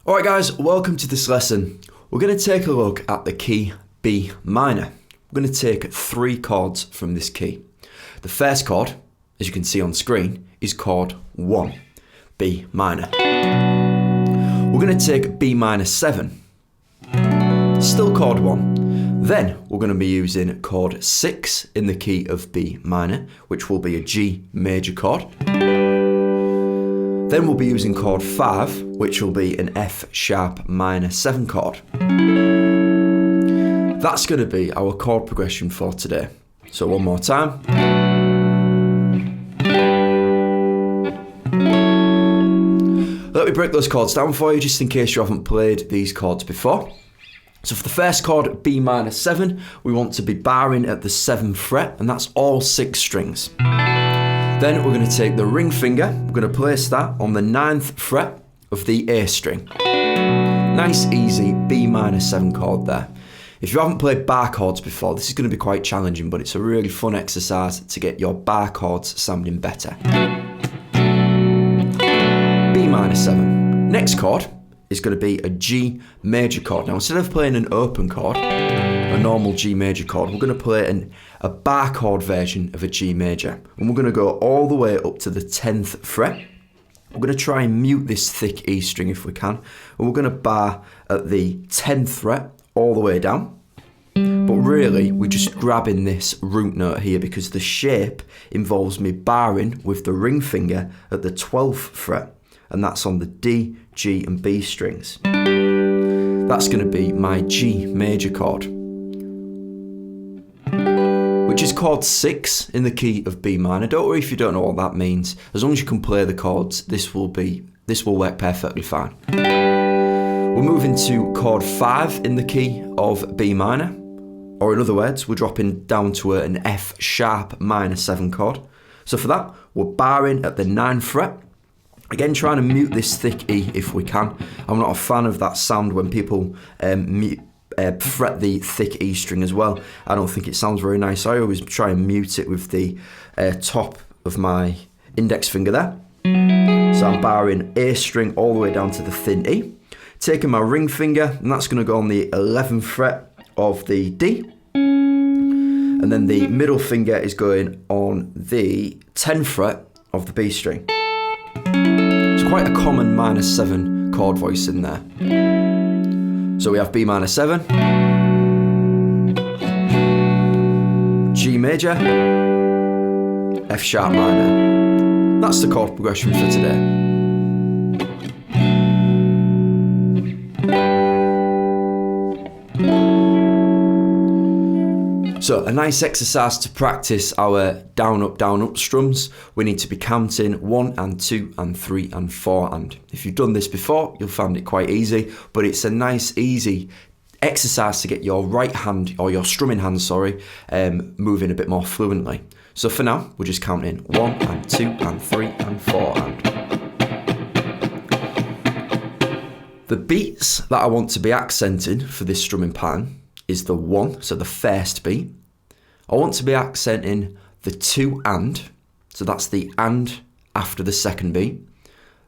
Alright guys, welcome to this lesson. We're going to take a look at the key B minor. We're going to take 3 chords from this key. The first chord, as you can see on screen, is chord 1, B minor. We're going to take B minor 7, still chord 1. Then we're going to be using chord 6 in the key of B minor, which will be a G major chord. Then we'll be using chord 5, which will be an F sharp minor 7 chord. That's going to be our chord progression for today. So one more time. Let me break those chords down for you just in case you haven't played these chords before. So for the first chord, B minor 7, we want to be barring at the 7th fret, and that's all 6 strings. Then we're going to take the ring finger, we're going to place that on the 9th fret of the A string. Nice easy B minor 7 chord there. If you haven't played bar chords before, this is going to be quite challenging, but it's a really fun exercise to get your bar chords sounding better. B minor 7. Next chord is going to be a G major chord. Now instead of playing an open chord, a normal G major chord, we're going to play a bar chord version of a G major. And we're going to go all the way up to the 10th fret. We're going to try and mute this thick E string if we can. And we're going to bar at the 10th fret all the way down. But really, we're just grabbing this root note here because the shape involves me barring with the ring finger at the 12th fret. And that's on the D, G and B strings. That's going to be my G major chord, which is chord 6 in the key of B minor. Don't worry if you don't know what that means. As long as you can play the chords, this will work perfectly fine. We're moving to chord 5 in the key of B minor, or in other words, we're dropping down to an F sharp minor 7 chord. So for that, we're barring at the 9th fret. Again, trying to mute this thick E if we can. I'm not a fan of that sound when people fret the thick E string as well. I don't think it sounds very nice. I always try and mute it with the top of my index finger there. So I'm barring A string all the way down to the thin E. Taking my ring finger, and that's going to go on the 11th fret of the D. And then the middle finger is going on the 10th fret of the B string. It's quite a common minor 7 chord voice in there. So we have B minor 7, G major, F sharp minor. That's the chord progression for today. So a nice exercise to practice our down, up strums. We need to be counting 1 and 2 and 3 and 4. And if you've done this before, you'll find it quite easy, but it's a nice, easy exercise to get your right hand, or your strumming hand, moving a bit more fluently. So for now, we're just counting 1 and 2 and 3 and 4 and. The beats that I want to be accenting for this strumming pattern is the 1, so the first beat. I want to be accenting the 2 and, so that's the and after the second beat.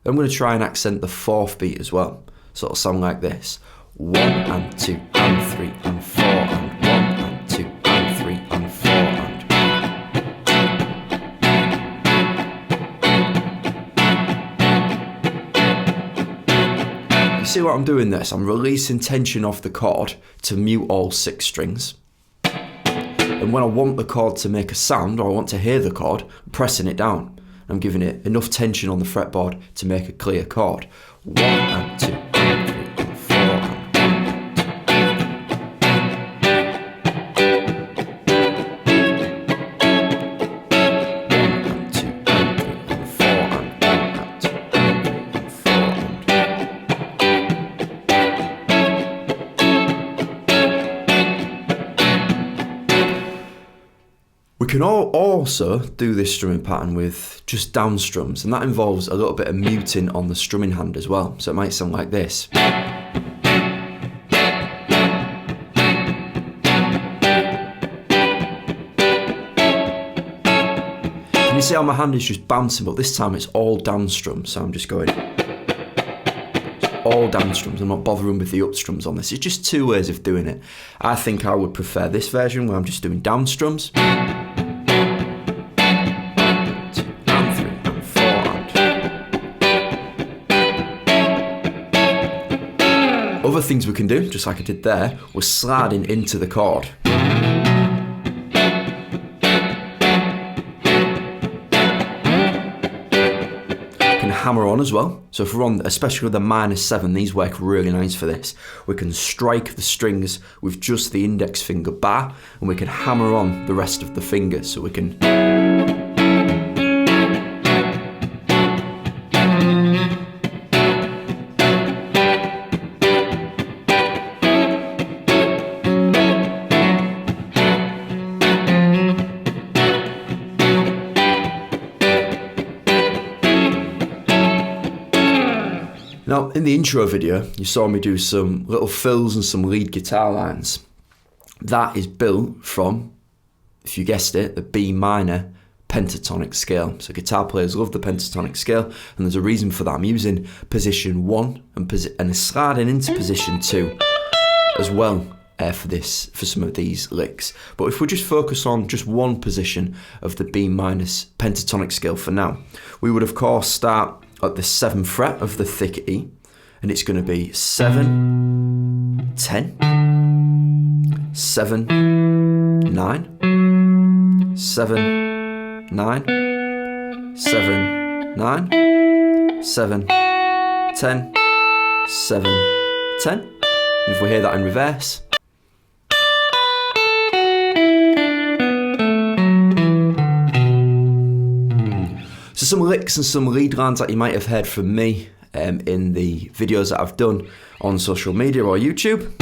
I'm going to try and accent the 4th beat as well, so it'll sound like this. 1 and 2 and 3 and 4 and 1 and 2 and 3 and 4 and. You see what I'm doing this? I'm releasing tension off the chord to mute all 6 strings. And when I want the chord to make a sound, or I want to hear the chord, I'm pressing it down. I'm giving it enough tension on the fretboard to make a clear chord. 1 and 2 and 3 and 4 and. We can also do this strumming pattern with just down strums, and that involves a little bit of muting on the strumming hand as well. So it might sound like this. Can you see how my hand is just bouncing, but this time it's all down strums, so I'm just going all down strums. I'm not bothering with the up strums on this. It's just two ways of doing it. I think I would prefer this version where I'm just doing down strums. Other things we can do, just like I did there, was sliding into the chord. Can hammer on as well. So if we're on, especially with the -7, these work really nice for this. We can strike the strings with just the index finger bar, and we can hammer on the rest of the fingers. So we can. Now, in the intro video, you saw me do some little fills and some lead guitar lines. That is built from, if you guessed it, the B minor pentatonic scale. So guitar players love the pentatonic scale, and there's a reason for that. I'm using position 1 and sliding into position 2 as well for some of these licks. But if we just focus on just one position of the B minus pentatonic scale for now, we would of course start at the 7th fret of the thick E, and it's going to be 7, 10, 7, 9, 7, 9, 7, 9, 7, 10, 7, 10. And if we hear that in reverse, so some licks and some lead lines that you might have heard from me in the videos that I've done on social media or YouTube.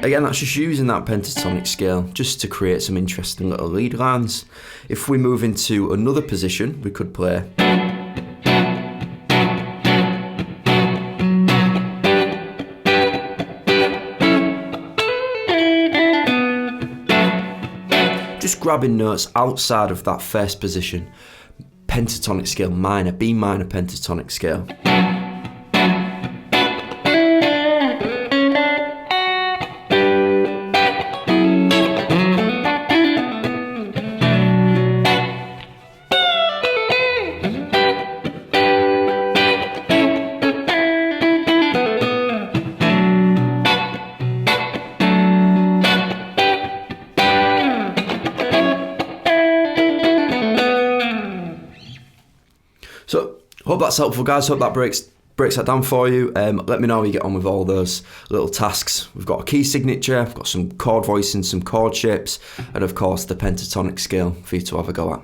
Again, that's just using that pentatonic scale just to create some interesting little lead lines. If we move into another position, we could play. Just grabbing notes outside of that first position, pentatonic scale minor, B minor pentatonic scale. So, hope that's helpful, guys. Hope that breaks that down for you. Let me know how you get on with all those little tasks. We've got a key signature, we've got some chord voicing, some chord shapes, and of course the pentatonic scale for you to have a go at.